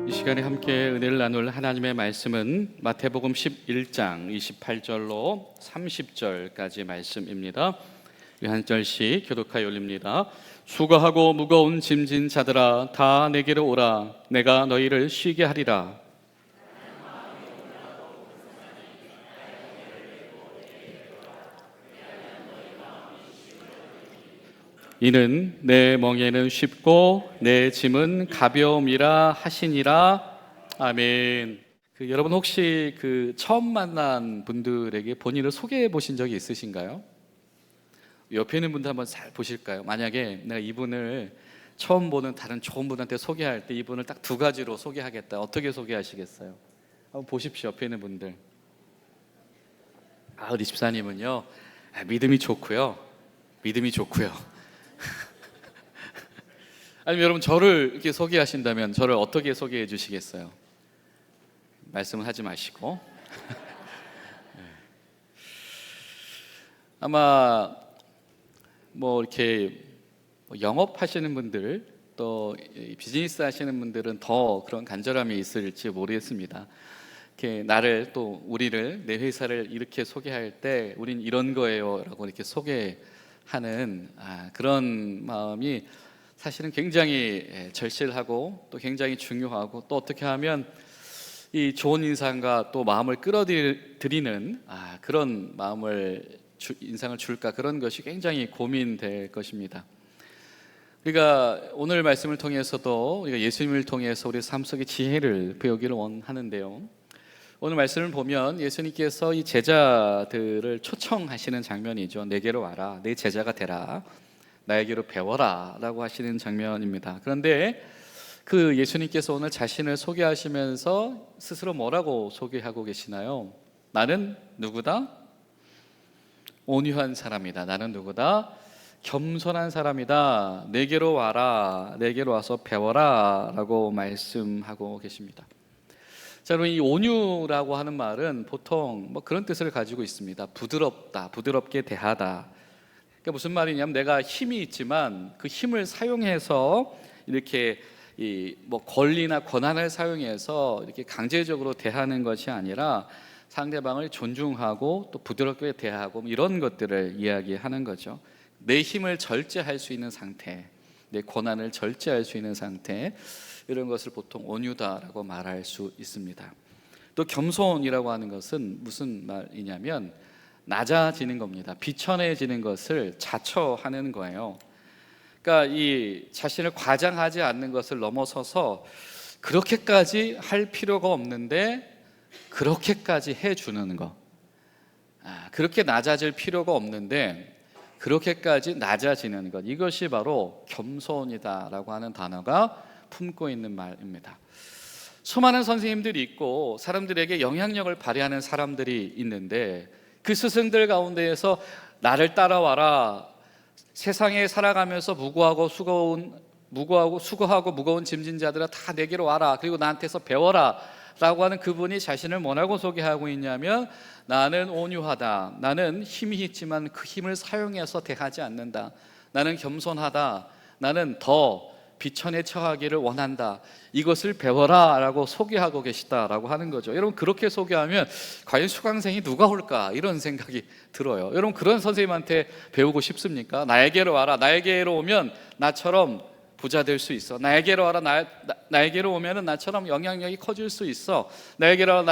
이 시간에 함께 은혜를 나눌 하나님의 말씀은 마태복음 11장 28절로 30절까지 말씀입니다. 한 절씩 교독하여 올립니다. 수고하고 무거운 짐진 자들아 다 내게로 오라. 내가 너희를 쉬게 하리라. 이는 내 멍에는 쉽고 내 짐은 가벼움이라 하시니라. 아멘. 여러분 혹시 처음 만난 분들에게 본인을 소개해 보신 적이 있으신가요? 옆에 있는 분들 한번 잘 보실까요? 만약에 내가 이분을 처음 보는 다른 좋은 분한테 소개할 때 이분을 딱 두 가지로 소개하겠다. 어떻게 소개하시겠어요? 한번 보십시오. 옆에 있는 분들. 우리 집사님은요, 믿음이 좋고요. 아니면 여러분 저를 이렇게 소개하신다면 저를 어떻게 소개해 주시겠어요? 말씀을 하지 마시고. 아마 이렇게 영업하시는 분들 또 비즈니스 하시는 분들은 더 그런 간절함이 있을지 모르겠습니다. 이렇게 나를 또 우리를 내 회사를 이렇게 소개할 때 우린 이런 거예요라고 이렇게 소개하는 그런 마음이 사실은 굉장히 절실하고 또 굉장히 중요하고 또 어떻게 하면 이 좋은 인상과 또 마음을 끌어들이는 그런 인상을 줄까, 그런 것이 굉장히 고민될 것입니다. 우리가 오늘 말씀을 통해서도 우리가 예수님을 통해서 우리 삶 속의 지혜를 배우기를 원하는데요, 오늘 말씀을 보면 예수님께서 이 제자들을 초청하시는 장면이죠. 내게로 와라, 내 제자가 되라, 나에게로 배워라 라고 하시는 장면입니다. 그런데 예수님께서 오늘 자신을 소개하시면서 스스로 뭐라고 소개하고 계시나요? 나는 누구다? 온유한 사람이다. 나는 누구다? 겸손한 사람이다. 내게로 와라, 내게로 와서 배워라 라고 말씀하고 계십니다. 자, 여러분, 이 온유라고 하는 말은 보통 그런 뜻을 가지고 있습니다. 부드럽다, 부드럽게 대하다. 그러니까 무슨 말이냐면 내가 힘이 있지만 그 힘을 사용해서 이렇게 권리나 권한을 사용해서 이렇게 강제적으로 대하는 것이 아니라 상대방을 존중하고 또 부드럽게 대하고 이런 것들을 이야기하는 거죠. 내 힘을 절제할 수 있는 상태, 내 권한을 절제할 수 있는 상태, 이런 것을 보통 온유다라고 말할 수 있습니다. 또 겸손이라고 하는 것은 무슨 말이냐면 낮아지는 겁니다. 비천해지는 것을 자처하는 거예요. 그러니까 이 자신을 과장하지 않는 것을 넘어서서 그렇게까지 할 필요가 없는데 그렇게까지 해주는 거. 그렇게 낮아질 필요가 없는데 그렇게까지 낮아지는 것. 이것이 바로 겸손이다라고 하는 단어가 품고 있는 말입니다. 수많은 선생님들이 있고 사람들에게 영향력을 발휘하는 사람들이 있는데 그 스승들 가운데에서 나를 따라와라, 세상에 살아가면서 수고하고 무거운 짐진 자들아 다 내게로 와라, 그리고 나한테서 배워라 라고 하는 그분이 자신을 뭐라고 소개하고 있냐면 나는 온유하다, 나는 힘이 있지만 그 힘을 사용해서 대하지 않는다, 나는 겸손하다, 나는 더 비천에 처하기를 원한다, 이것을 배워라 라고 소개하고 계시다라고 하는 거죠. 여러분, 그렇게 소개하면 과연 수강생이 누가 올까, 이런 생각이 들어요. 여러분, 그런 선생님한테 배우고 싶습니까? 나에게로 와라, 나에게로 오면 나처럼 부자 될 수 있어, 나에게로 와라, 나에게로 오면 나처럼 영향력이 커질 수 있어, 나에게로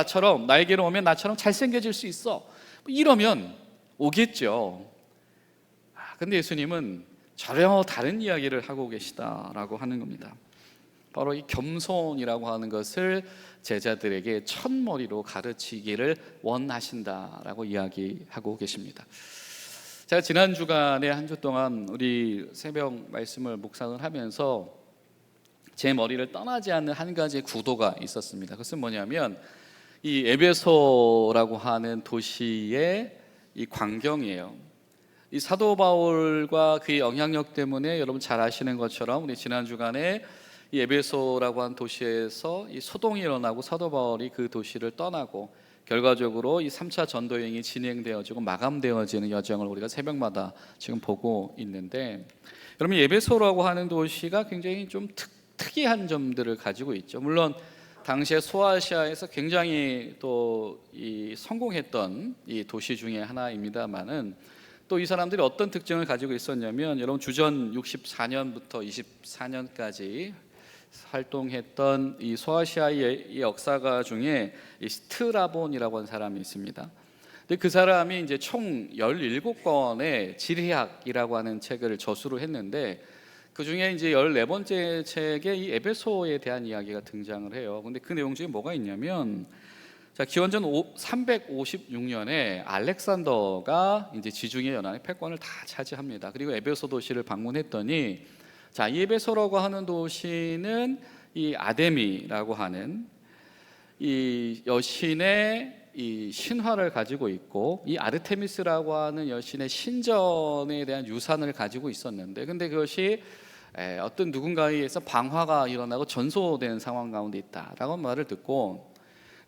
오면 나처럼 잘생겨질 수 있어, 이러면 오겠죠. 근데 예수님은 전혀 다른 이야기를 하고 계시다라고 하는 겁니다. 바로 이 겸손이라고 하는 것을 제자들에게 첫머리로 가르치기를 원하신다라고 이야기하고 계십니다. 제가 지난 주간에 한 주 동안 우리 새벽 말씀을 묵상을 하면서 제 머리를 떠나지 않는 한 가지 구도가 있었습니다. 그것은 뭐냐면 이 에베소라고 하는 도시의 이 광경이에요. 이 사도 바울과 그의 영향력 때문에 여러분 잘 아시는 것처럼 우리 지난 주간에 이 에베소라고 한 도시에서 이 소동이 일어나고 사도 바울이 그 도시를 떠나고 결과적으로 이 3차 전도 여행이 진행되어지고 마감되어지는 여정을 우리가 새벽마다 지금 보고 있는데, 여러분, 에베소라고 하는 도시가 굉장히 좀 특이한 점들을 가지고 있죠. 물론 당시에 소아시아에서 굉장히 또 이 성공했던 이 도시 중에 하나입니다만은 또 이 사람들이 어떤 특징을 가지고 있었냐면, 여러분 주전 64년부터 24년까지 활동했던 이 소아시아의 이 역사가 중에 이 스트라본이라고 하는 사람이 있습니다. 근데 그 사람이 이제 총 17권의 지리학이라고 하는 책을 저수를 했는데, 그 중에 이제 14번째 책에 이 에베소에 대한 이야기가 등장을 해요. 근데 그 내용 중에 뭐가 있냐면, 자, 기원전 356년에 알렉산더가 이제 지중해 연안의 패권을 다 차지합니다. 그리고 에베소 도시를 방문했더니, 자, 이 에베소라고 하는 도시는 이 아데미라고 하는 이 여신의 이 신화를 가지고 있고, 이 아르테미스라고 하는 여신의 신전에 대한 유산을 가지고 있었는데, 근데 그것이 어떤 누군가에 의해서 방화가 일어나고 전소되는 상황 가운데 있다라고 말을 듣고,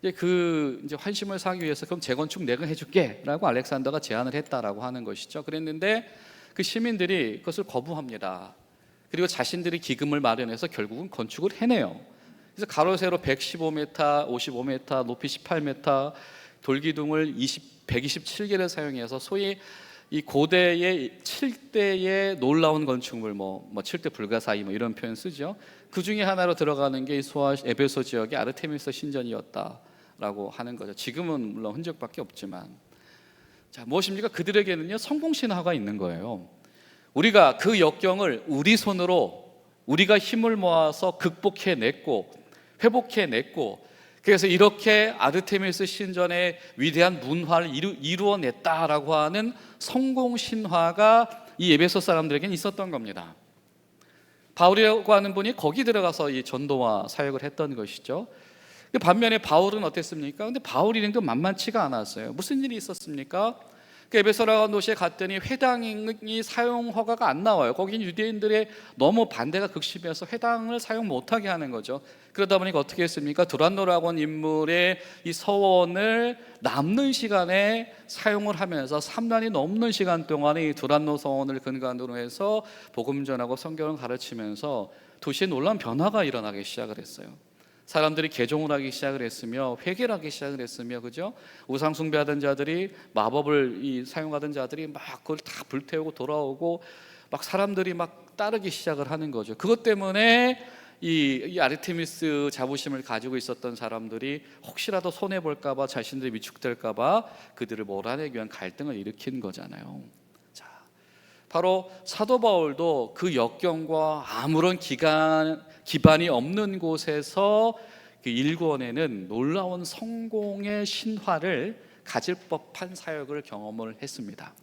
이제 환심을 사기 위해서 그럼 재건축 내가 해줄게라고 알렉산더가 제안을 했다라고 하는 것이죠. 그랬는데 그 시민들이 그것을 거부합니다. 그리고 자신들이 기금을 마련해서 결국은 건축을 해내요. 그래서 가로 세로 115m, 55m, 높이 18m 돌기둥을 127개를 사용해서 소위 이 고대의 7대의 놀라운 건축물, 뭐 7대 불가사의 뭐 이런 표현 쓰죠. 그 중에 하나로 들어가는 게 소아 에베소 지역의 아르테미스 신전이었다라고 하는 거죠. 지금은 물론 흔적밖에 없지만, 자, 무엇입니까? 그들에게는요 성공 신화가 있는 거예요. 우리가 그 역경을 우리 손으로 우리가 힘을 모아서 극복해냈고 회복해냈고, 그래서 이렇게 아르테미스 신전의 위대한 문화를 이루어냈다라고 하는 성공 신화가 이 에베소 사람들에게는 있었던 겁니다. 바울이라고 하는 분이 거기 들어가서 이 전도와 사역을 했던 것이죠. 반면에 바울은 어땠습니까? 근데 바울 일행도 만만치가 않았어요. 무슨 일이 있었습니까? 그 에베소라고 하는 도시에 갔더니 회당이 사용 허가가 안 나와요. 거긴 유대인들의 너무 반대가 극심해서 회당을 사용 못하게 하는 거죠. 그러다 보니까 어떻게 했습니까? 두란노라고 하는 인물의 이 서원을 남는 시간에 사용을 하면서 3년이 넘는 시간 동안에 이 두란노 서원을 근간으로 해서 복음 전하고 성경을 가르치면서 도시에 놀라운 변화가 일어나기 시작을 했어요. 사람들이 개종을 하기 시작을 했으며 회개를 하기 시작을 했으며, 그죠? 우상 숭배하던 자들이, 마법을 사용하던 자들이 막 그걸 다 불태우고 돌아오고 막 사람들이 막 따르기 시작을 하는 거죠. 그것 때문에 이 아르테미스 자부심을 가지고 있었던 사람들이 혹시라도 손해 볼까 봐, 자신들이 위축될까 봐 그들을 몰아내기 위한 갈등을 일으킨 거잖아요. 자, 바로 사도 바울도 그 역경과 아무런 기반이 없는 곳에서 그 일권에는 놀라운 성공의 신화를 가질 법한 사역을 경험을 했습니다.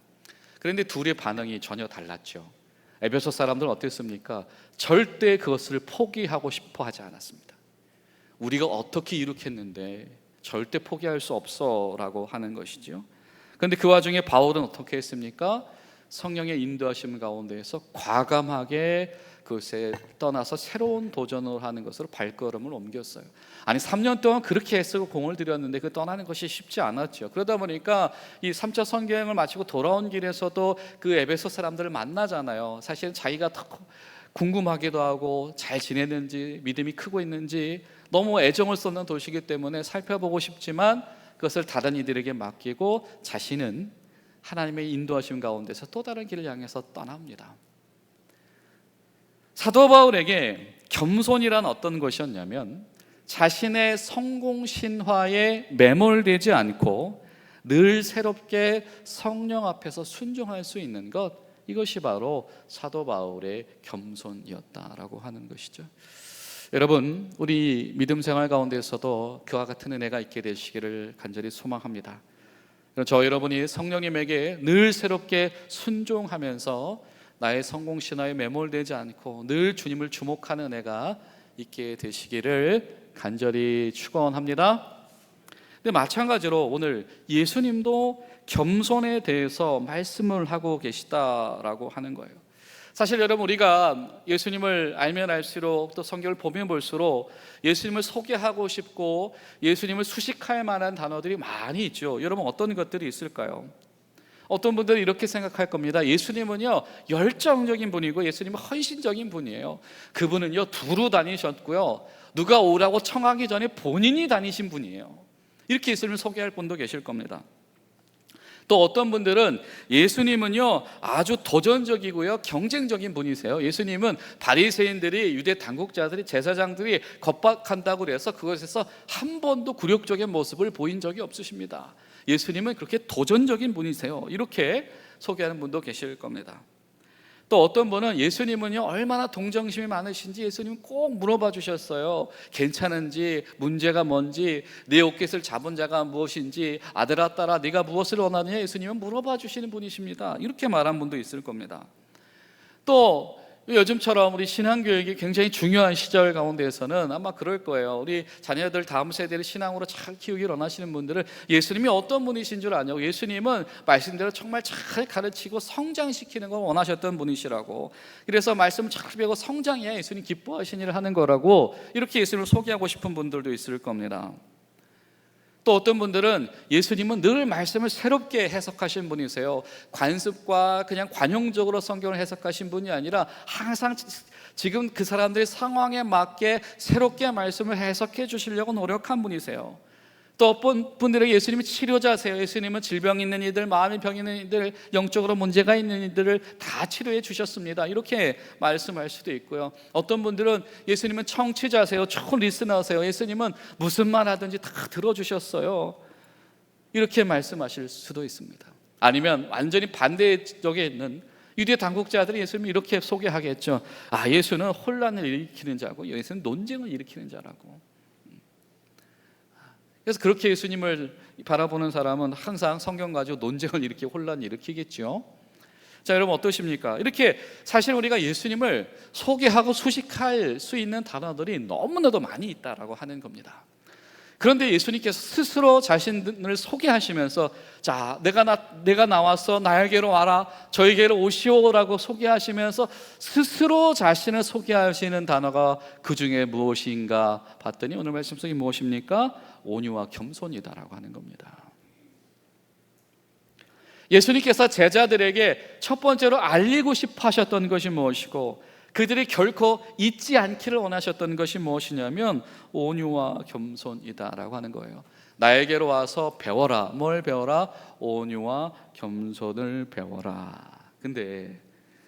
그런데 둘의 반응이 전혀 달랐죠. 에베소 사람들은 어땠습니까? 절대 그것을 포기하고 싶어 하지 않았습니다. 우리가 어떻게 이룩했는데 절대 포기할 수 없어 라고 하는 것이죠. 그런데 그 와중에 바울은 어떻게 했습니까? 성령의 인도하심 가운데에서 과감하게 그것에 떠나서 새로운 도전을 하는 것으로 발걸음을 옮겼어요. 아니 3년 동안 그렇게 애쓰고 공을 들였는데 그 떠나는 것이 쉽지 않았죠. 그러다 보니까 이 3차 선교행을 마치고 돌아온 길에서도 그 에베소 사람들을 만나잖아요. 사실은 자기가 더 궁금하기도 하고 잘 지내는지, 믿음이 크고 있는지 너무 애정을 쏟는 도시이기 때문에 살펴보고 싶지만 그것을 다른 이들에게 맡기고 자신은 하나님의 인도하심 가운데서 또 다른 길을 향해서 떠납니다. 사도 바울에게 겸손이란 어떤 것이었냐면, 자신의 성공 신화에 매몰되지 않고 늘 새롭게 성령 앞에서 순종할 수 있는 것, 이것이 바로 사도 바울의 겸손이었다라고 하는 것이죠. 여러분, 우리 믿음 생활 가운데서도 그와 같은 은혜가 있게 되시기를 간절히 소망합니다. 저 여러분이 성령님에게 늘 새롭게 순종하면서 나의 성공 신화에 매몰되지 않고 늘 주님을 주목하는 은혜가 있게 되시기를 간절히 축원합니다. 근데 마찬가지로 오늘 예수님도 겸손에 대해서 말씀을 하고 계시다라고 하는 거예요. 사실 여러분, 우리가 예수님을 알면 알수록 또 성경을 보면 볼수록 예수님을 소개하고 싶고 예수님을 수식할 만한 단어들이 많이 있죠. 여러분, 어떤 것들이 있을까요? 어떤 분들은 이렇게 생각할 겁니다. 예수님은요 열정적인 분이고 예수님은 헌신적인 분이에요. 그분은요 두루 다니셨고요, 누가 오라고 청하기 전에 본인이 다니신 분이에요. 이렇게 예수님을 소개할 분도 계실 겁니다. 또 어떤 분들은 예수님은요 아주 도전적이고요 경쟁적인 분이세요. 예수님은 바리새인들이, 유대 당국자들이, 제사장들이 겁박한다고 그래서 그것에서 한 번도 굴욕적인 모습을 보인 적이 없으십니다. 예수님은 그렇게 도전적인 분이세요. 이렇게 소개하는 분도 계실 겁니다. 또 어떤 분은 예수님은요 얼마나 동정심이 많으신지 예수님은 꼭 물어봐 주셨어요. 괜찮은지, 문제가 뭔지, 내 옷깃을 잡은 자가 무엇인지, 아들아 딸아 네가 무엇을 원하느냐, 예수님은 물어봐 주시는 분이십니다. 이렇게 말한 분도 있을 겁니다. 또 요즘처럼 우리 신앙교육이 굉장히 중요한 시절 가운데에서는 아마 그럴 거예요. 우리 자녀들 다음 세대를 신앙으로 잘 키우기를 원하시는 분들은 예수님이 어떤 분이신 줄 아냐고, 예수님은 말씀대로 정말 잘 가르치고 성장시키는 걸 원하셨던 분이시라고, 그래서 말씀을 잘 배우고 성장해야 예수님 기뻐하신 일을 하는 거라고 이렇게 예수님을 소개하고 싶은 분들도 있을 겁니다. 또 어떤 분들은 예수님은 늘 말씀을 새롭게 해석하신 분이세요. 관습과 그냥 관용적으로 성경을 해석하신 분이 아니라 항상 지금 그 사람들의 상황에 맞게 새롭게 말씀을 해석해 주시려고 노력한 분이세요. 또 어떤 분들에게 예수님은 치료자세요. 예수님은 질병 있는 이들, 마음의 병 있는 이들, 영적으로 문제가 있는 이들을 다 치료해 주셨습니다. 이렇게 말씀할 수도 있고요. 어떤 분들은 예수님은 청취자세요. 좋은 리스너세요. 예수님은 무슨 말 하든지 다 들어주셨어요. 이렇게 말씀하실 수도 있습니다. 아니면 완전히 반대쪽에 있는 유대 당국자들이 예수님을 이렇게 소개하겠죠. 아, 예수는 혼란을 일으키는 자고 예수는 논쟁을 일으키는 자라고. 그래서 그렇게 예수님을 바라보는 사람은 항상 성경 가지고 논쟁을 일으키고 혼란을 일으키겠죠. 자, 여러분 어떠십니까? 이렇게 사실 우리가 예수님을 소개하고 수식할 수 있는 단어들이 너무나도 많이 있다라고 하는 겁니다. 그런데 예수님께서 스스로 자신을 소개하시면서 자, 내가 나와서 나에게로 와라, 저에게로 오시오라고 소개하시면서 스스로 자신을 소개하시는 단어가 그 중에 무엇인가 봤더니 오늘 말씀 속에 무엇입니까? 온유와 겸손이다라고 하는 겁니다. 예수님께서 제자들에게 첫 번째로 알리고 싶어 하셨던 것이 무엇이고 그들이 결코 잊지 않기를 원하셨던 것이 무엇이냐면 온유와 겸손이다라고 하는 거예요. 나에게로 와서 배워라. 뭘 배워라? 온유와 겸손을 배워라. 근데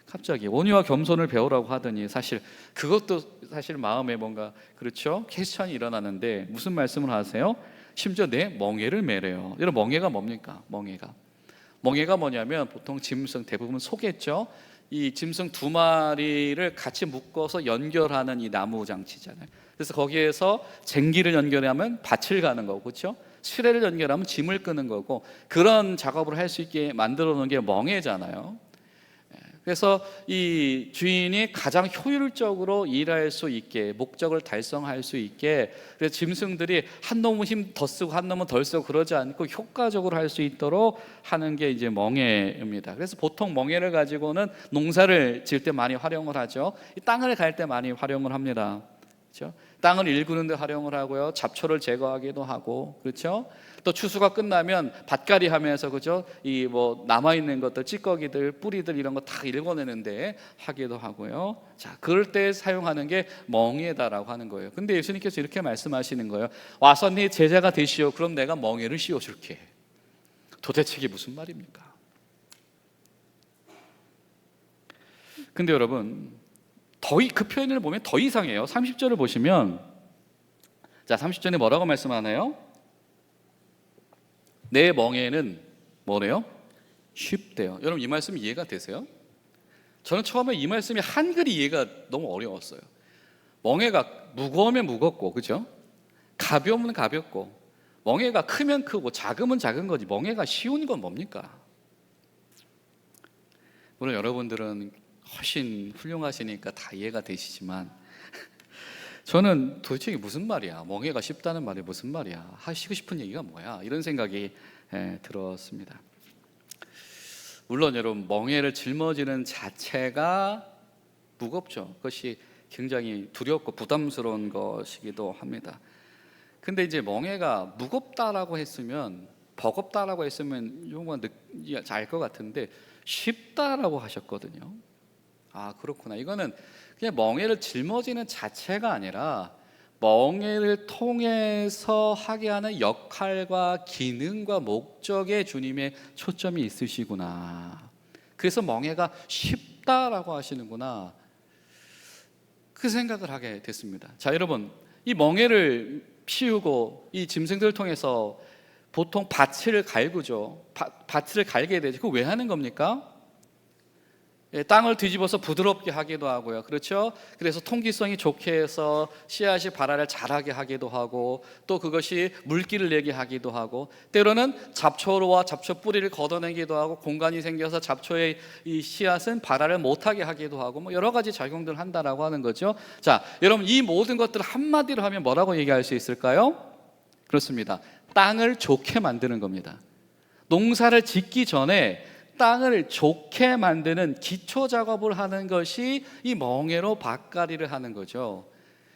갑자기 온유와 겸손을 배우라고 하더니 사실 그것도 사실 마음에 뭔가 그렇죠? 퀘스천이 일어나는데 무슨 말씀을 하세요? 심지어 내 멍에를 매래요. 여러분 멍에가 뭡니까? 멍에가 뭐냐면 보통 짐승 대부분 소겠죠. 이 짐승 두 마리를 같이 묶어서 연결하는 이 나무 장치잖아요. 그래서 거기에서 쟁기를 연결하면 밭을 가는 거고, 그렇죠? 수레를 연결하면 짐을 끄는 거고, 그런 작업을 할 수 있게 만들어 놓은 게 멍에잖아요. 그래서 이 주인이 가장 효율적으로 일할 수 있게, 목적을 달성할 수 있게, 그래서 짐승들이 한 놈은 힘 더 쓰고 한 놈은 덜 쓰고 그러지 않고 효과적으로 할 수 있도록 하는 게 이제 멍에입니다. 그래서 보통 멍에를 가지고는 농사를 지을 때 많이 활용을 하죠. 땅을 갈 때 많이 활용을 합니다. 그렇죠? 땅을 일구는 데 활용을 하고요. 잡초를 제거하기도 하고, 그렇죠? 또 추수가 끝나면 밭갈이 하면서, 그죠? 이 뭐 남아 있는 것들, 찌꺼기들, 뿌리들 이런 거 다 읽어내는데 하기도 하고요. 자, 그럴 때 사용하는 게 멍에다라고 하는 거예요. 근데 예수님께서 이렇게 말씀하시는 거예요. 와서 네 제자가 되시오. 그럼 내가 멍에를 씌워줄게. 도대체 이게 무슨 말입니까? 근데 여러분, 그 표현을 보면 더 이상해요. 30절을 보시면, 자, 30절에 뭐라고 말씀하나요? 내 멍에는 뭐래요? 쉽대요. 여러분 이 말씀 이해가 되세요? 저는 처음에 이 말씀이 한글이 이해가 너무 어려웠어요. 멍에가 무거우면 무겁고, 그죠? 가벼우면 가볍고, 멍에가 크면 크고 작으면 작은 거지 멍에가 쉬운 건 뭡니까? 물론 여러분들은 훨씬 훌륭하시니까 다 이해가 되시지만 저는 도대체 이게 무슨 말이야? 멍에가 쉽다는 말이 무슨 말이야? 하시고 싶은 얘기가 뭐야? 이런 생각이 들었습니다. 물론 여러분 멍에를 짊어지는 자체가 무겁죠. 그것이 굉장히 두렵고 부담스러운 것이기도 합니다. 근데 이제 멍에가 무겁다라고 했으면 버겁다라고 했으면 요거 알 것 같은데 쉽다라고 하셨거든요. 아, 그렇구나. 이거는 그냥 멍에를 짊어지는 자체가 아니라 멍에를 통해서 하게 하는 역할과 기능과 목적에 주님의 초점이 있으시구나. 그래서 멍에가 쉽다라고 하시는구나. 그 생각을 하게 됐습니다. 자, 여러분, 이 멍에를 피우고 이 짐승들을 통해서 보통 밭을 갈구죠. 밭을 갈게 되죠. 그거 왜 하는 겁니까? 땅을 뒤집어서 부드럽게 하기도 하고요. 그렇죠? 그래서 통기성이 좋게 해서 씨앗이 발화를 잘하게 하기도 하고, 또 그것이 물기를 내게 하기도 하고, 때로는 잡초와 잡초 뿌리를 걷어내기도 하고, 공간이 생겨서 잡초의 이 씨앗은 발화를 못하게 하기도 하고, 뭐 여러 가지 작용들을 한다라고 하는 거죠. 자, 여러분, 이 모든 것들을 한마디로 하면 뭐라고 얘기할 수 있을까요? 그렇습니다. 땅을 좋게 만드는 겁니다. 농사를 짓기 전에 땅을 좋게 만드는 기초 작업을 하는 것이 이 멍에로 밭갈이를 하는 거죠.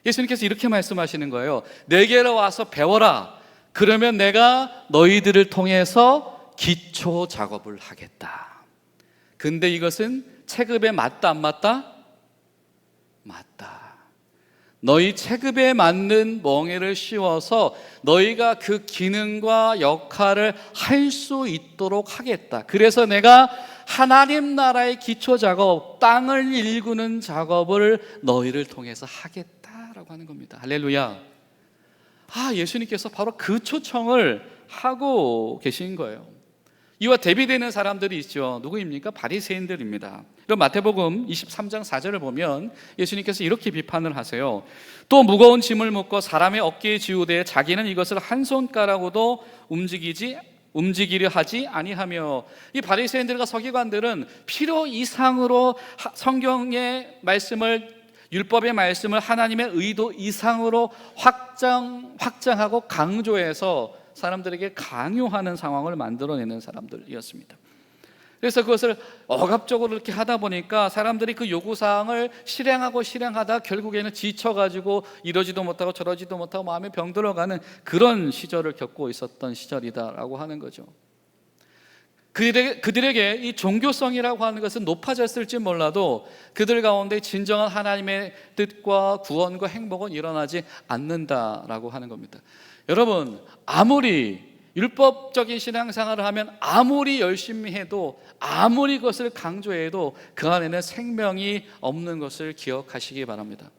예수님께서 이렇게 말씀하시는 거예요. 내게로 와서 배워라. 그러면 내가 너희들을 통해서 기초 작업을 하겠다. 근데 이것은 체급에 맞다 안 맞다? 맞다. 너희 체급에 맞는 멍에를 씌워서 너희가 그 기능과 역할을 할 수 있도록 하겠다. 그래서 내가 하나님 나라의 기초 작업, 땅을 일구는 작업을 너희를 통해서 하겠다라고 하는 겁니다. 할렐루야. 예수님께서 바로 그 초청을 하고 계신 거예요. 이와 대비되는 사람들이 있죠. 누구입니까? 바리새인들입니다. 그럼 마태복음 23장 4절을 보면 예수님께서 이렇게 비판을 하세요. 또 무거운 짐을 묶고 사람의 어깨에 지우되 자기는 이것을 한 손가락으로도 움직이려 하지 아니하며. 이 바리새인들과 서기관들은 필요 이상으로 성경의 말씀을, 율법의 말씀을 하나님의 의도 이상으로 확장하고 강조해서 사람들에게 강요하는 상황을 만들어내는 사람들이었습니다. 그래서 그것을 억압적으로 이렇게 하다 보니까 사람들이 그 요구사항을 실행하다 결국에는 지쳐가지고 이러지도 못하고 저러지도 못하고 마음에 병들어가는 그런 시절을 겪고 있었던 시절이다라고 하는 거죠. 그들에게 이 종교성이라고 하는 것은 높아졌을지 몰라도 그들 가운데 진정한 하나님의 뜻과 구원과 행복은 일어나지 않는다라고 하는 겁니다. 여러분, 아무리 율법적인 신앙생활을 하면 아무리 열심히 해도 아무리 그것을 강조해도 그 안에는 생명이 없는 것을 기억하시기 바랍니다.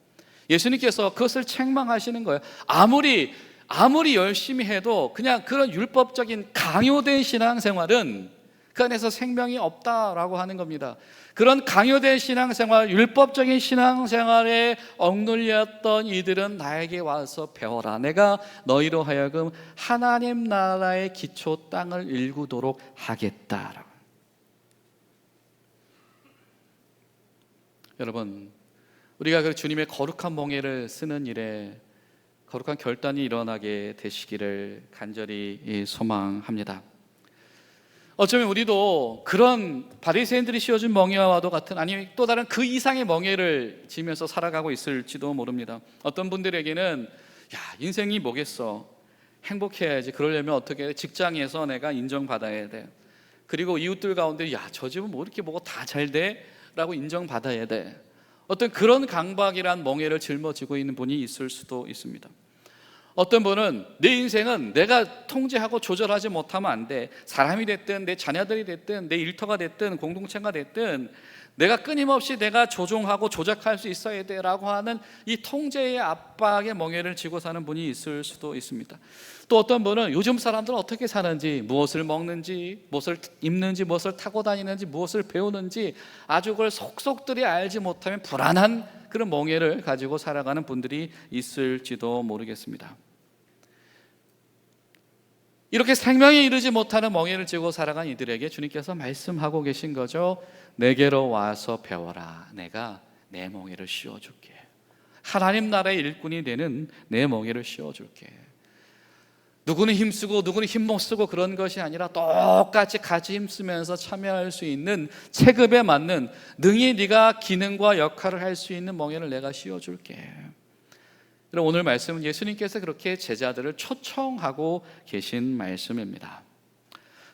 예수님께서 그것을 책망하시는 거예요. 아무리 열심히 해도 그냥 그런 율법적인 강요된 신앙생활은 그 안에서 생명이 없다라고 하는 겁니다. 그런 강요된 신앙생활, 율법적인 신앙생활에 억눌렸던 이들은 나에게 와서 배워라. 내가 너희로 하여금 하나님 나라의 기초 땅을 일구도록 하겠다. 여러분, 우리가 그 주님의 거룩한 멍에를 쓰는 일에 거룩한 결단이 일어나게 되시기를 간절히 소망합니다. 어쩌면 우리도 그런 바리새인들이 씌워준 멍에와도 같은, 아니면 또 다른 그 이상의 멍에를 지면서 살아가고 있을지도 모릅니다. 어떤 분들에게는 인생이 뭐겠어, 행복해야지. 그러려면 어떻게 해? 직장에서 내가 인정받아야 돼. 그리고 이웃들 가운데 저 집은 뭐 이렇게 뭐가 다 잘 돼? 라고 인정받아야 돼. 어떤 그런 강박이란 멍에를 짊어지고 있는 분이 있을 수도 있습니다. 어떤 분은 내 인생은 내가 통제하고 조절하지 못하면 안 돼. 사람이 됐든 내 자녀들이 됐든 내 일터가 됐든 공동체가 됐든 내가 끊임없이 내가 조종하고 조작할 수 있어야 돼 라고 하는 이 통제의 압박의 멍에를 지고 사는 분이 있을 수도 있습니다. 또 어떤 분은 요즘 사람들은 어떻게 사는지, 무엇을 먹는지, 무엇을 입는지, 무엇을 타고 다니는지, 무엇을 배우는지 아주 그걸 속속들이 알지 못하면 불안한 그런 멍에를 가지고 살아가는 분들이 있을지도 모르겠습니다. 이렇게 생명에 이르지 못하는 멍에를 지고 살아간 이들에게 주님께서 말씀하고 계신 거죠. 내게로 와서 배워라. 내가 내 멍에를 씌워줄게. 하나님 나라의 일꾼이 되는 내 멍에를 씌워줄게. 누구는 힘쓰고 누구는 힘 못 쓰고 그런 것이 아니라 똑같이 같이 힘쓰면서 참여할 수 있는, 체급에 맞는, 능히 네가 기능과 역할을 할 수 있는 멍에를 내가 씌워줄게. 오늘 말씀은 예수님께서 그렇게 제자들을 초청하고 계신 말씀입니다.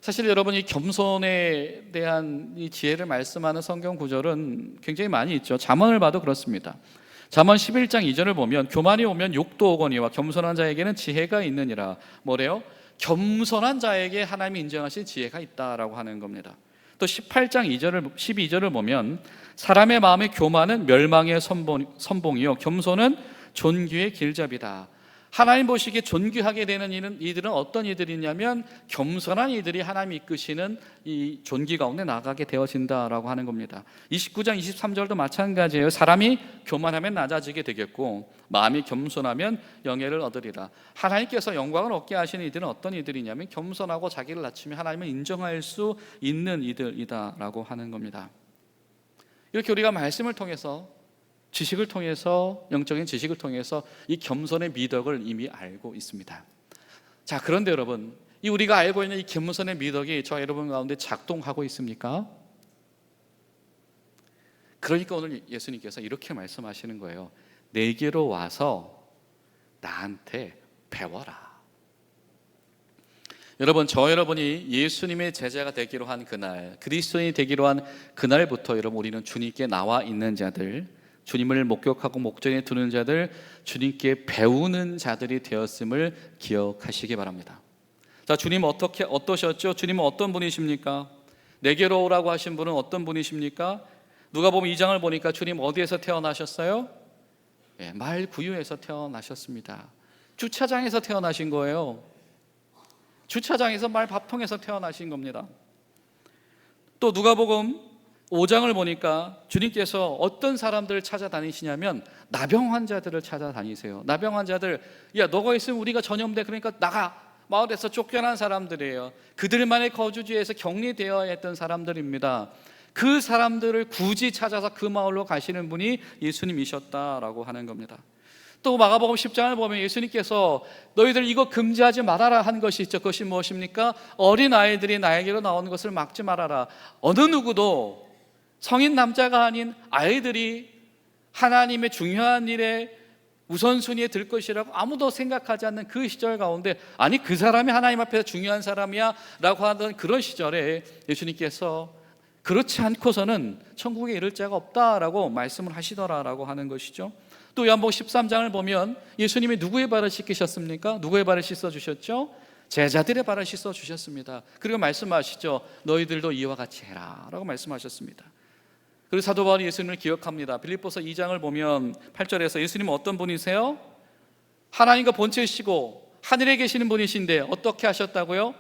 사실 여러분, 이 겸손에 대한 이 지혜를 말씀하는 성경 구절은 굉장히 많이 있죠. 잠언을 봐도 그렇습니다. 잠언 11장 2절을 보면 교만이 오면 욕도 오거니와 겸손한 자에게는 지혜가 있느니라. 뭐래요? 겸손한 자에게 하나님이 인정하신 지혜가 있다라고 하는 겁니다. 또 18장 12절을 보면 사람의 마음의 교만은 멸망의 선봉이요 겸손은 존귀의 길잡이다. 하나님 보시기에 존귀하게 되는 이들은 어떤 이들이냐면 겸손한 이들이 하나님이 이끄시는 이 존귀 가운데 나가게 되어진다라고 하는 겁니다. 29장 23절도 마찬가지예요. 사람이 교만하면 낮아지게 되겠고 마음이 겸손하면 영예를 얻으리라. 하나님께서 영광을 얻게 하시는 이들은 어떤 이들이냐면 겸손하고 자기를 낮추며 하나님을 인정할 수 있는 이들이다라고 하는 겁니다. 이렇게 우리가 말씀을 통해서, 지식을 통해서, 영적인 지식을 통해서 이 겸손의 미덕을 이미 알고 있습니다. 자, 그런데 여러분, 이 우리가 알고 있는 이 겸손의 미덕이 저 여러분 가운데 작동하고 있습니까? 그러니까 오늘 예수님께서 이렇게 말씀하시는 거예요. 내게로 와서 나한테 배워라. 여러분, 저 여러분이 예수님의 제자가 되기로 한 그날, 그리스도인이 되기로 한 그날부터 여러분, 우리는 주님께 나와 있는 자들, 주님을 목격하고 목전에 두는 자들, 주님께 배우는 자들이 되었음을 기억하시기 바랍니다. 자, 주님 어떠셨죠? 주님은 어떤 분이십니까? 내게로 오라고 하신 분은 어떤 분이십니까? 누가복음 2장을 보니까 주님 어디에서 태어나셨어요? 말 구유에서 태어나셨습니다. 주차장에서 태어나신 거예요. 주차장에서 말 밥통에서 태어나신 겁니다. 또 누가복음 5장을 보니까 주님께서 어떤 사람들을 찾아다니시냐면 나병 환자들을 찾아다니세요. 나병 환자들, 야, 너가 있으면 우리가 전염돼, 그러니까 나가. 마을에서 쫓겨난 사람들이에요. 그들만의 거주지에서 격리되어야 했던 사람들입니다. 그 사람들을 굳이 찾아서 그 마을로 가시는 분이 예수님이셨다라고 하는 겁니다. 또 마가복음 10장을 보면 예수님께서 너희들 이거 금지하지 말아라 한 것이 있죠. 그것이 무엇입니까? 어린 아이들이 나에게로 나오는 것을 막지 말아라. 어느 누구도 성인 남자가 아닌 아이들이 하나님의 중요한 일에 우선순위에 들 것이라고 아무도 생각하지 않는 그 시절 가운데, 아니 그 사람이 하나님 앞에서 중요한 사람이야 라고 하던 그런 시절에 예수님께서 그렇지 않고서는 천국에 이를 자가 없다라고 말씀을 하시더라라고 하는 것이죠. 또 요한복음 13장을 보면 예수님이 누구의 발을 씻기셨습니까? 누구의 발을 씻어주셨죠? 제자들의 발을 씻어주셨습니다. 그리고 말씀하시죠. 너희들도 이와 같이 해라 라고 말씀하셨습니다. 그리고 사도 바울이 예수님을 기억합니다. 빌립보서 2장을 보면 8절에서 예수님은 어떤 분이세요? 하나님과 본체이시고 하늘에 계시는 분이신데 어떻게 하셨다고요?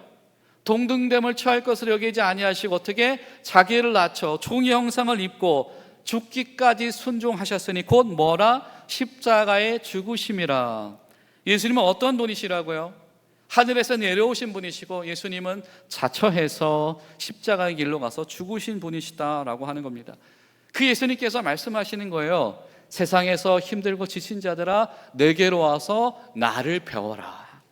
동등됨을 취할 것을 여기지 아니하시고 어떻게? 자기를 낮춰 종의 형상을 입고 죽기까지 순종하셨으니 곧 뭐라? 십자가의 죽으심이라. 예수님은 어떤 분이시라고요? 하늘에서 내려오신 분이시고 예수님은 자처해서 십자가의 길로 가서 죽으신 분이시다라고 하는 겁니다. 그 예수님께서 말씀하시는 거예요. 세상에서 힘들고 지친 자들아 내게로 와서 나를 배워라.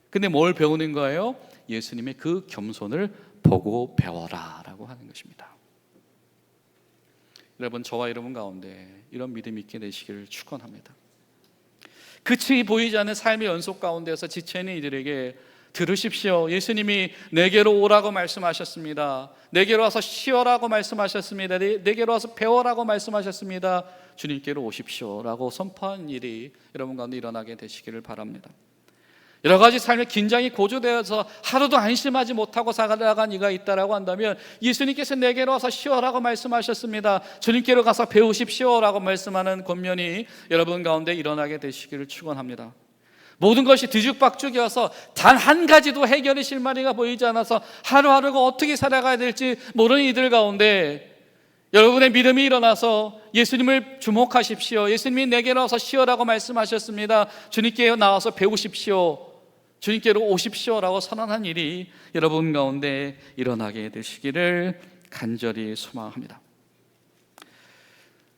근데 뭘 배우는 거예요? 예수님의 그 겸손을 보고 배워라 라고 하는 것입니다. 여러분, 저와 여러분 가운데 이런 믿음이 있게 되시기를 축원합니다. 끝이 보이지 않는 삶의 연속 가운데서 지쳐있는 이들에게 들으십시오. 예수님이 내게로 오라고 말씀하셨습니다. 내게로 와서 쉬어라고 말씀하셨습니다. 내게로 와서 배워라고 말씀하셨습니다. 주님께로 오십시오라고 선포한 일이 여러분 가운데 일어나게 되시기를 바랍니다. 여러 가지 삶의 긴장이 고조되어서 하루도 안심하지 못하고 살아간 이가 있다라고 한다면 예수님께서 내게로 와서 쉬어라고 말씀하셨습니다. 주님께로 가서 배우십시오라고 말씀하는 권면이 여러분 가운데 일어나게 되시기를 축원합니다. 모든 것이 뒤죽박죽이어서 단 한 가지도 해결의 실마리가 보이지 않아서 하루하루가 어떻게 살아가야 될지 모르는 이들 가운데 여러분의 믿음이 일어나서 예수님을 주목하십시오. 예수님이 내게로 와서 쉬어라고 말씀하셨습니다. 주님께 나와서 배우십시오. 주님께로 오십시오라고 선언한 일이 여러분 가운데 일어나게 되시기를 간절히 소망합니다.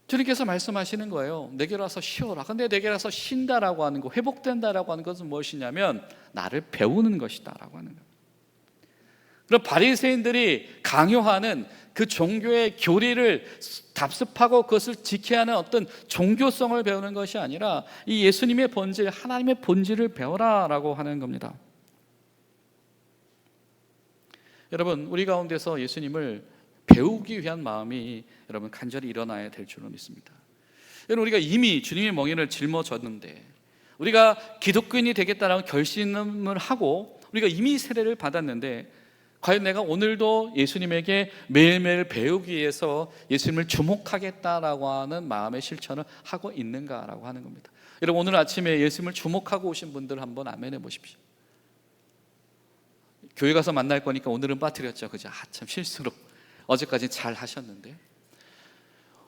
주님께서 말씀하시는 거예요. 내게로 와서 쉬어라. 근데 내게로 와서 쉰다라고 하는 거, 회복된다라고 하는 것은 무엇이냐면 나를 배우는 것이다라고 하는 거예요. 그럼 바리새인들이 강요하는 그 종교의 교리를 답습하고 그것을 지켜야 하는 어떤 종교성을 배우는 것이 아니라 이 예수님의 본질, 하나님의 본질을 배워라라고 하는 겁니다. 여러분, 우리 가운데서 예수님을 배우기 위한 마음이 여러분 간절히 일어나야 될 줄로 믿습니다. 여러분, 우리가 이미 주님의 멍에를 짊어졌는데, 우리가 기독교인이 되겠다라는 결심을 하고 우리가 이미 세례를 받았는데, 과연 내가 오늘도 예수님에게 매일매일 배우기 위해서 예수님을 주목하겠다라고 하는 마음의 실천을 하고 있는가라고 하는 겁니다. 여러분, 오늘 아침에 예수님을 주목하고 오신 분들 한번 아멘해 보십시오. 교회 가서 만날 거니까 오늘은 빠뜨렸죠, 그죠? 참 실수로. 어제까지 잘 하셨는데,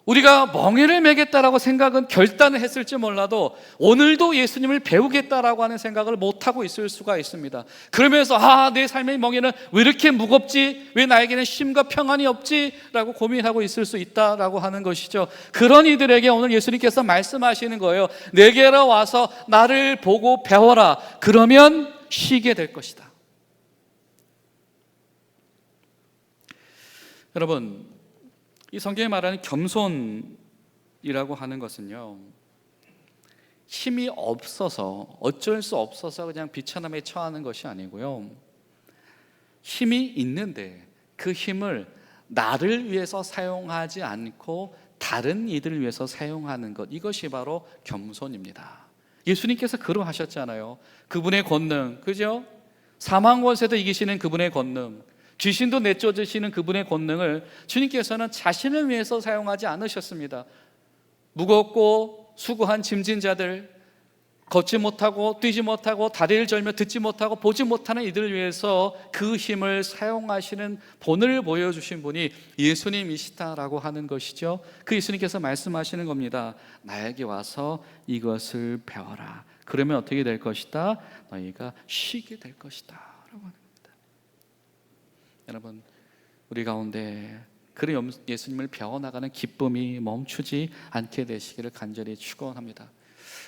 우리가 멍에를 매겠다라고 생각은 결단을 했을지 몰라도 오늘도 예수님을 배우겠다라고 하는 생각을 못하고 있을 수가 있습니다. 그러면서 내 삶의 멍에는 왜 이렇게 무겁지? 왜 나에게는 쉼과 평안이 없지? 라고 고민하고 있을 수 있다라고 하는 것이죠. 그런 이들에게 오늘 예수님께서 말씀하시는 거예요. 내게로 와서 나를 보고 배워라. 그러면 쉬게 될 것이다. 여러분, 이 성경에 말하는 겸손이라고 하는 것은요, 힘이 없어서 어쩔 수 없어서 그냥 비천함에 처하는 것이 아니고요, 힘이 있는데 그 힘을 나를 위해서 사용하지 않고 다른 이들을 위해서 사용하는 것, 이것이 바로 겸손입니다. 예수님께서 그러하셨잖아요. 그분의 권능, 그죠? 사망 권세도 이기시는 그분의 권능, 귀신도 내쫓으시는 그분의 권능을 주님께서는 자신을 위해서 사용하지 않으셨습니다. 무겁고 수고한 짐진 자들, 걷지 못하고 뛰지 못하고 다리를 절며 듣지 못하고 보지 못하는 이들을 위해서 그 힘을 사용하시는 본을 보여주신 분이 예수님이시다라고 하는 것이죠. 그 예수님께서 말씀하시는 겁니다. 나에게 와서 이것을 배워라. 그러면 어떻게 될 것이다? 너희가 쉬게 될 것이다 라고 하는 겁니다. 여러분, 우리 가운데 그런 예수님을 배워나가는 기쁨이 멈추지 않게 되시기를 간절히 축원합니다.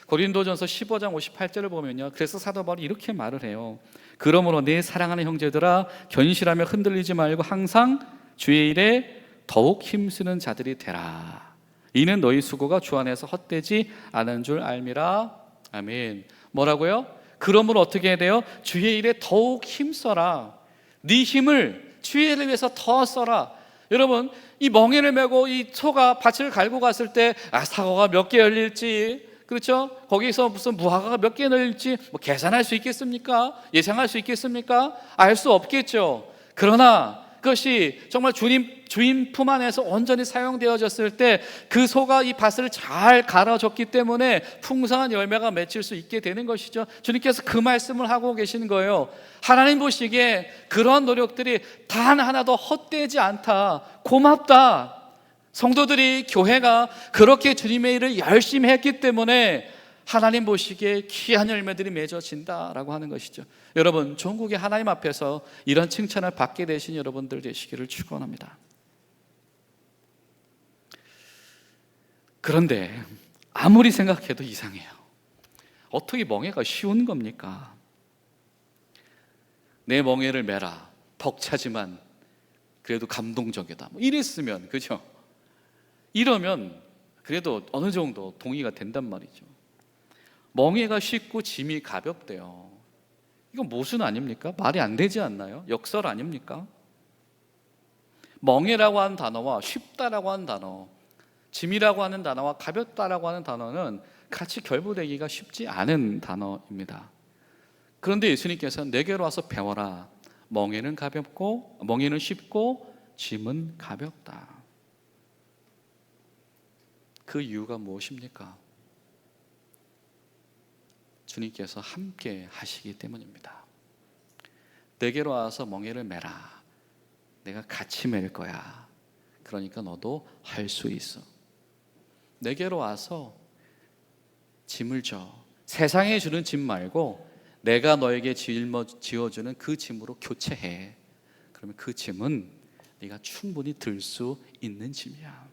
고린도전서 15장 58절을 보면요, 그래서 사도 바울이 이렇게 말을 해요. 그러므로 내 사랑하는 형제들아, 견실하며 흔들리지 말고 항상 주의 일에 더욱 힘쓰는 자들이 되라. 이는 너희 수고가 주 안에서 헛되지 않은 줄 알미라. 아멘. 뭐라고요? 그러므로 어떻게 해야 돼요? 주의 일에 더욱 힘써라. 네 힘을 주의 일을 위해서 더 써라. 여러분, 이 멍에를 메고 이 소가 밭을 갈고 갔을 때 사과가 몇 개 열릴지, 그렇죠? 거기서 무슨 무화과가 몇 개 열릴지 계산할 수 있겠습니까? 예상할 수 있겠습니까? 알 수 없겠죠. 그러나 그것이 정말 주인 품 안에서 온전히 사용되어졌을 때 그 소가 이 밭을 잘 갈아줬기 때문에 풍성한 열매가 맺힐 수 있게 되는 것이죠. 주님께서 그 말씀을 하고 계시는 거예요. 하나님 보시기에 그런 노력들이 단 하나도 헛되지 않다. 고맙다. 성도들이, 교회가 그렇게 주님의 일을 열심히 했기 때문에 하나님 보시기에 귀한 열매들이 맺어진다라고 하는 것이죠. 여러분, 전국의 하나님 앞에서 이런 칭찬을 받게 되신 여러분들 되시기를 축원합니다. 그런데 아무리 생각해도 이상해요. 어떻게 멍에가 쉬운 겁니까? 내 멍에를 메라. 벅차지만 그래도 감동적이다. 이랬으면, 그죠? 이러면 그래도 어느 정도 동의가 된단 말이죠. 멍에가 쉽고 짐이 가볍대요. 이건 모순 아닙니까? 말이 안 되지 않나요? 역설 아닙니까? 멍에라고 하는 단어와 쉽다라고 하는 단어, 짐이라고 하는 단어와 가볍다라고 하는 단어는 같이 결부되기가 쉽지 않은 단어입니다. 그런데 예수님께서는 내게로 와서 배워라. 멍에는 쉽고 짐은 가볍다. 그 이유가 무엇입니까? 주님께서 함께 하시기 때문입니다. 내게로 와서 멍에를 메라. 내가 같이 맬 거야. 그러니까 너도 할 수 있어. 내게로 와서 짐을 져. 세상에 주는 짐 말고 내가 너에게 지어주는 그 짐으로 교체해. 그러면 그 짐은 네가 충분히 들 수 있는 짐이야.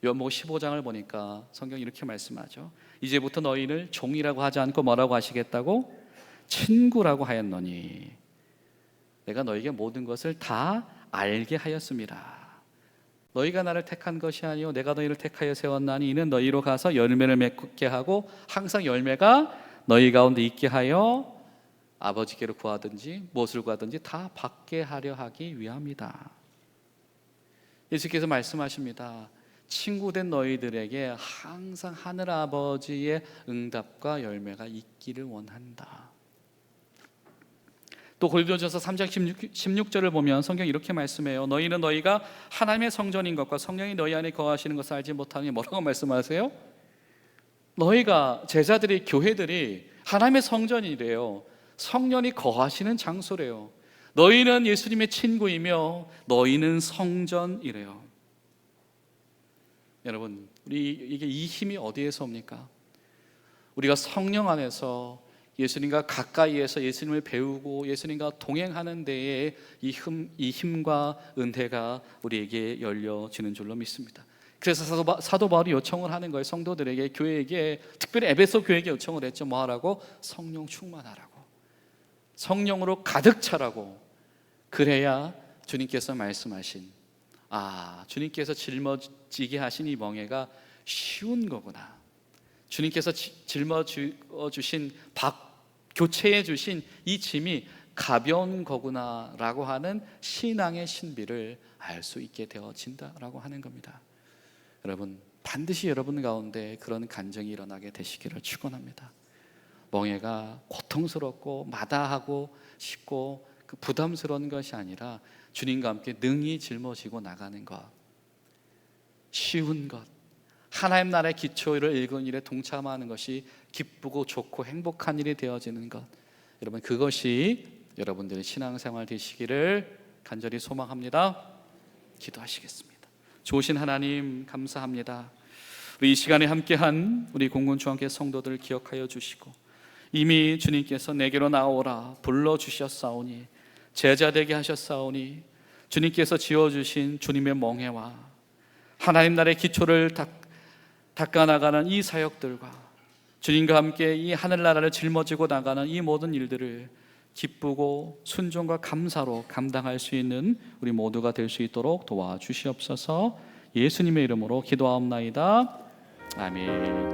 요한복음 15장을 보니까 성경이 이렇게 말씀하죠. 이제부터 너희를 종이라고 하지 않고 뭐라고 하시겠다고? 친구라고 하였노니 내가 너에게 모든 것을 다 알게 하였습니다. 너희가 나를 택한 것이 아니요 내가 너희를 택하여 세웠나니 이는 너희로 가서 열매를 맺게 하고 항상 열매가 너희 가운데 있게 하여 아버지께로 구하든지 무엇을 구하든지 다 받게 하려 하기 위함이다. 예수께서 말씀하십니다. 친구된 너희들에게 항상 하늘 아버지의 응답과 열매가 있기를 원한다. 또 고린도전서 3장 16절을 보면 성경이 이렇게 말씀해요. 너희는 너희가 하나님의 성전인 것과 성령이 너희 안에 거하시는 것을 알지 못하니 뭐라고 말씀하세요? 너희가 제자들이 교회들이 하나님의 성전이래요. 성령이 거하시는 장소래요. 너희는 예수님의 친구이며 너희는 성전이래요. 여러분, 이게 이 힘이 어디에서 옵니까? 우리가 성령 안에서 예수님과 가까이에서 예수님을 배우고 예수님과 동행하는 데에 이 힘과 은혜가 우리에게 열려지는 줄로 믿습니다. 그래서 사도 바울이 요청을 하는 거예요. 성도들에게, 교회에게, 특별히 에베소 교회에게 요청을 했죠. 뭐 하라고? 성령 충만하라고, 성령으로 가득 차라고. 그래야 주님께서 말씀하신, 주님께서 짊어지게 하신 이 멍에가 쉬운 거구나, 주님께서 짊어주신 교체해 주신 이 짐이 가벼운 거구나 라고 하는 신앙의 신비를 알 수 있게 되어진다라고 하는 겁니다. 여러분, 반드시 여러분 가운데 그런 간증이 일어나게 되시기를 축원합니다. 멍에가 고통스럽고 마다하고 쉽고 부담스러운 것이 아니라 주님과 함께 능히 짊어지고 나가는 것, 쉬운 것, 하나님 나라의 기초를 읽은 일에 동참하는 것이 기쁘고 좋고 행복한 일이 되어지는 것, 여러분 그것이 여러분들의 신앙생활 되시기를 간절히 소망합니다. 기도하시겠습니다. 좋으신 하나님 감사합니다. 우리 이 시간에 함께한 우리 공군중앙교회 성도들을 기억하여 주시고 이미 주님께서 내게로 나오라 불러주셨사오니 제자되게 하셨사오니 주님께서 지어주신 주님의 멍에와 하나님 나라의 기초를 닦아나가는 이 사역들과 주님과 함께 이 하늘나라를 짊어지고 나가는 이 모든 일들을 기쁘고 순종과 감사로 감당할 수 있는 우리 모두가 될 수 있도록 도와주시옵소서. 예수님의 이름으로 기도하옵나이다. 아멘.